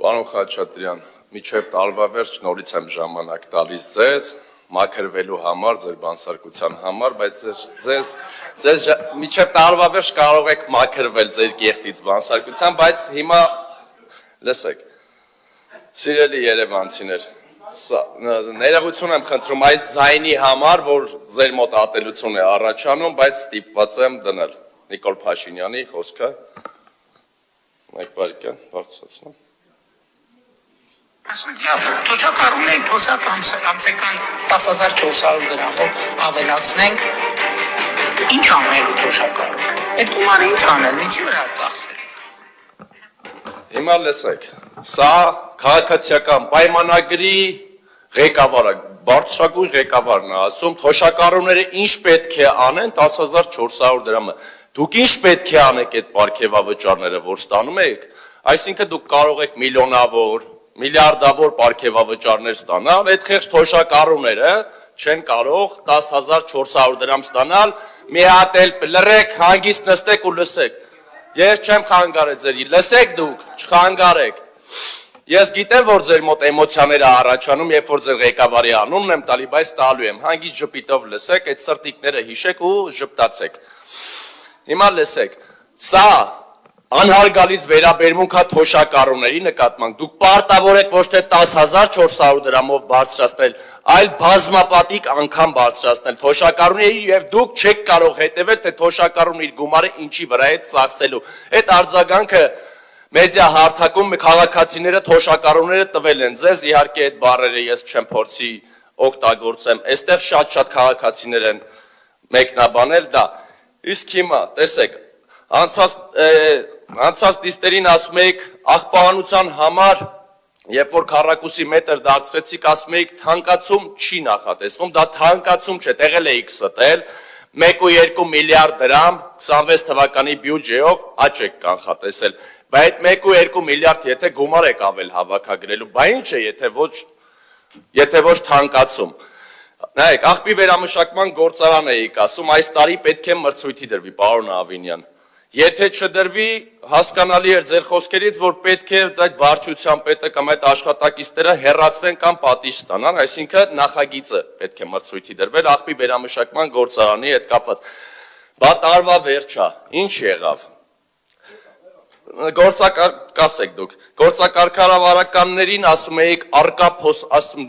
Պարոն Խաչատրյան, մինչև տարվա վերջ նորից եմ ժամանակ տալիս ձեզ, մաքրվելու համար, ձեր բանսարկության համար, բայց ձեզ մինչև տարվա վերջ կարող եք մաքրվել ձեր կեղտից բանսարկության, բայց հիմա լսեք, սիրելի երևանցիներ, ներողություն եմ խնդրում այս ձայնի համար, որ ձեր մոտ ատելություն է առաջանում, բայց ստիպված եմ դնել Նիկոլ Փաշինյանի խոսքը, մեկ բարիկյան, բարձրացնում։ Թոշակառուն ենք թոշակ ամսական 10,400 դրամով ավելացնենք, ինչ անելու թոշակառուն, այդ գումարը ինչ անել, ինչի վրա ծախսել։ Հիմա լսեք, սա քաղաքացիական պայմանագրի ղեկավարը, բարձրագույն ղեկավարն է ասում, թոշակառուները ինչ պետք է անեն 10,400 դրամը, դուք ինչ պետք է անեք այդ պարգևավճարները, որ ստանում եք, այսինքն դուք կարող եք միլիոնավոր, միլիարդավոր պարգևավճարներ ստանալ, այդ խեղճ թոշակառուները չեն կարող 10,400 դրամ ստանալ, մի հատ էլ լռեք, հանգիստ նստեք ու լսեք, ես չեմ խանգարել ձեր, լսեք դուք, չխանգարեք, ես գիտեմ, որ ձեր մոտ էմոցիաները առաջանում, երբ որ ձեր ղեկավարի անունն եմ տալի, բայց տալու եմ, հանգիստ ժպիտով լսեք, այդ սրտիկները հիշեք ու ժպտացեք, հիմա լսեք, սա անհարգալից վերաբերմունք է թոշակառուների նկատմամբ, դուք պարտավոր եք ոչ թե 10,400 դրամով բարձրացնել, այլ բազմապատիկ անգամ բարձրացնել թոշակառուների եւ դուք չեք կարող հետևել, թե թոշակառուն իր գումարը ինչի վրա է ծախսելու, այդ արձագանքը մեդիա հարթակում քաղաքացիները թոշակառուները տվել են ձեզ, իհարկե այդ բառերը ես չեմ փորձի օգտագործեմ, այստեղ շատ քաղաքացիներ են մեկնաբանել դա, իսկ հիմա տեսեք, Անցած դիստերին ասում եք աղբահանության համար, երբ որ քառակուսի մետր դարձրեցիք, ասում եք թանկացում չի նախատեսվում, դա թանկացում չէ, տեղել էիք ստել, 1,2 միլիարդ դրամ 26 թվականի բյուջեով աճ եք կանխատեսել, բայց 1,2 միլիարդ եթե գումար եք ավել հավաքագրելու, բա ինչ է եթե ոչ թանկացում, նայեք, աղբի վերամշակման գործարան էիք ասում, այս տարի պետք է մրցույթի դրվի, պարոն Ավինյան, եթե չդրվի, հասկանալի էր ձեր խոսքերից, որ պետք է այդ վարչության պետը կամ այդ աշխատակիցները հեռացվեն կամ պատիժ ստանան, այսինքն նախագիծը պետք է մրցույթի դրվել, աղբի վերամշակման գործարանի հետ կապված, բա տարվա վերջա, ինչ եղավ, կասեք դուք, գործակարգավարականներին ասում էիք արկա փոս,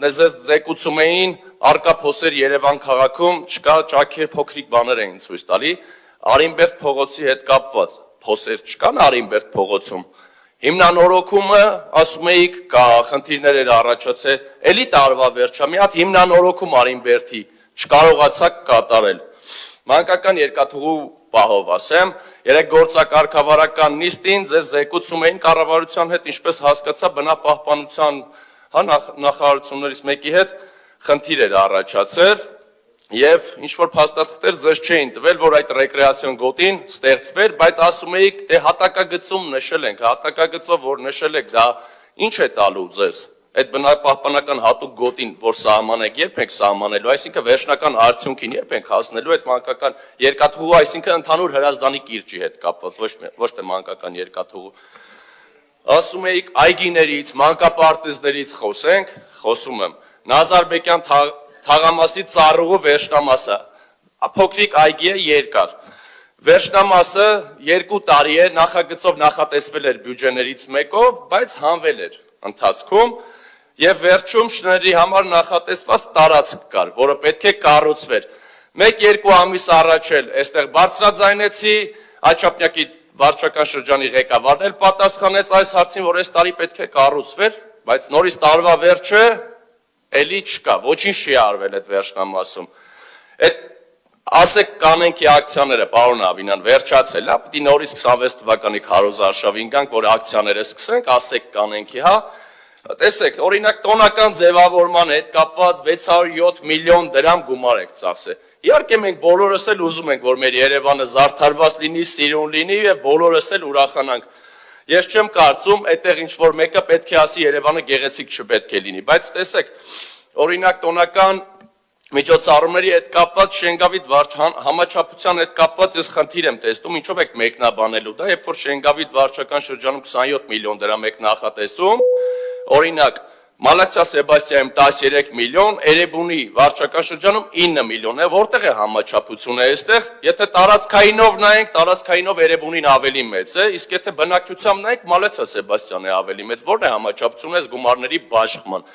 ձեզ զեկուցում էին արկա փոսեր Երևան քաղաքում, չկա ճաքեր փոքրիկ բաներ էին ցույց տալի, Արինբերդ փողոցի հետ կապված, փոսեր չկան Արինբերդ փողոցում, հիմնանորոգումը ասում էիք կա, խնդիրներ էր առաջացել, էլի տարվա վերջա, մի հատ հիմնանորոգում Արինբերդի, չկարողացաք կատարել, մանկական երկաթուղու պահով ասեմ, երեք գործակարգավարական նիստին ձեզ զեկուցում էին կառավարության հետ, ինչպես հասկացա բնապահպանության նախարարություններից մեկի հետ խնդիր էր առաջացել եւ ինչ-որ փաստաթղթեր ձեզ չէին տվել, որ այդ ռեկրեացիոն գոտին ստեղծվեր, բայց ասում էիք, դե հատակագծում նշել ենք, հատակագծով որ նշել եք, դա ինչ է տալու ձեզ, այդ բնապահպանական հատուկ գոտին, որ սահմանեք, երբ եք սահմանելու, այսինքն վերջնական արդյունքին երբ ենք հասնելու այդ մանկական երկաթուղու, այսինքն ընդհանուր հրազդանի կիրճի հետ կապված, ոչ թե մանկական երկաթուղու։ Ասում էիք այգիներից, մանկապարտեզներից խոսում եմ, Նազարբեկյան թաղամասի ծառուղու վերջնամասը, փոքրիկ այգի է երկար, վերջնամասը 2 տարի է նախագծով նախատեսվել էր բյուջեներից մեկով, բայց հանվել էր ընթացքում եւ վերջում շների համար նախատեսված տարածք կար, որը պետք է կառուցվեր։ 1-2 ամիս առաջ էլ այստեղ բարձրաձայնեցի, Աչափնյակի վարչական շրջանի ղեկավարն էլ պատասխանեց այս հարցին, որ այս տարի պետք է կառուցվեր, բայց նորից տարվա վերջը էլի չկա, ոչինչ չի արվել այդ վերջնամասում։ Այդ ասեք կանենքի ակցիաները, պարոն Ավինյան, վերջացել է, պիտի նորից 26 թվականի քարոզարշավին գանք, որ ակցիաները սկսենք, ասեք կանենքի, հա։ Տեսեք, օրինակ տոնական ձևավորման հետ կապված 607 միլիոն դրամ գումար եք ծախսել։ Իհարկե մենք բոլորս էլ ուզում ենք, որ մեր Երևանը զարդարված լինի, սիրուն լինի եւ բոլորս էլ ուրախանանք։ Ես չեմ կարծում, այդտեղ ինչ որ մեկը պետք է ասի Երևանը գեղեցիկ չպետք է լինի, բայց տեսեք, օրինակ տոնական միջոցառումների հետ կապված Շենգավիթ համաչափության հետ կապված ես խնդիր եմ տեսնում, ինչով եք մեկնաբանելու դա, երբ որ Շենգավիթ վարչական շրջանում 27 միլիոն դրամ եք նախատեսում, օրինակ Մալացիա Սեբաստիայում 13 միլիոն, Էրեբունի վարչական շրջանում 9 միլիոն է, որտեղ է համաչափությունը այստեղ, եթե տարածքայինով նայենք, տարածքայինով Էրեբունին ավելի մեծ է, իսկ եթե բնակչությամբ նայենք, Մալացիա Սեբաստիան է ավելի մեծ, որն է համաչափությունը այս գումարների բաշխման։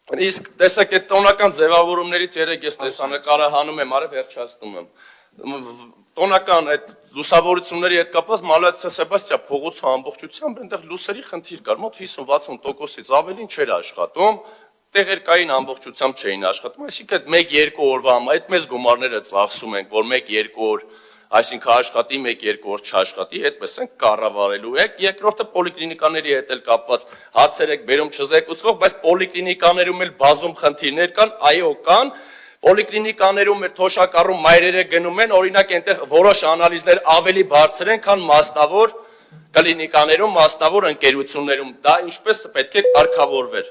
Իսկ տեսեք այդ տոնական ձևավորումներից երեք ես տեսանկարը հանում եմ, արև վերջացնում եմ։ Տոնական այդ լուսավորությունների հետ կապված Մալացիա Սեբաստիա փողոցը ամբողջությամբ այնտեղ լուսերի խնդիր կար, մոտ 50-60%-ից ավելին չէր աշխատում, տեղեր կային ամբողջությամբ չէին աշխատում, այսինքն 1-2 օրվա համար այդ մեծ գումարները ծախսում ենք, որ 1-2 օր այսինքն աշխատի 1-2 օր չաշխատի, այդպես ենք կառավարելու եք, երկրորդը պոլիկլինիկաների հետ էլ կապված հարցեր եք բերում չզեկուցվող, բայց պոլիկլինիկաներում էլ բազում խնդիրներ կան, այո կան, պոլիկլինիկաներում մեր թոշակառում մայրերը գնում են, օրինակ այնտեղ որոշ անալիզներ ավելի բարձր են, քան մասնավոր կլինիկաներում, մասնավոր ընկերություններում, դա ինչպես պետք է կարգավորվեր։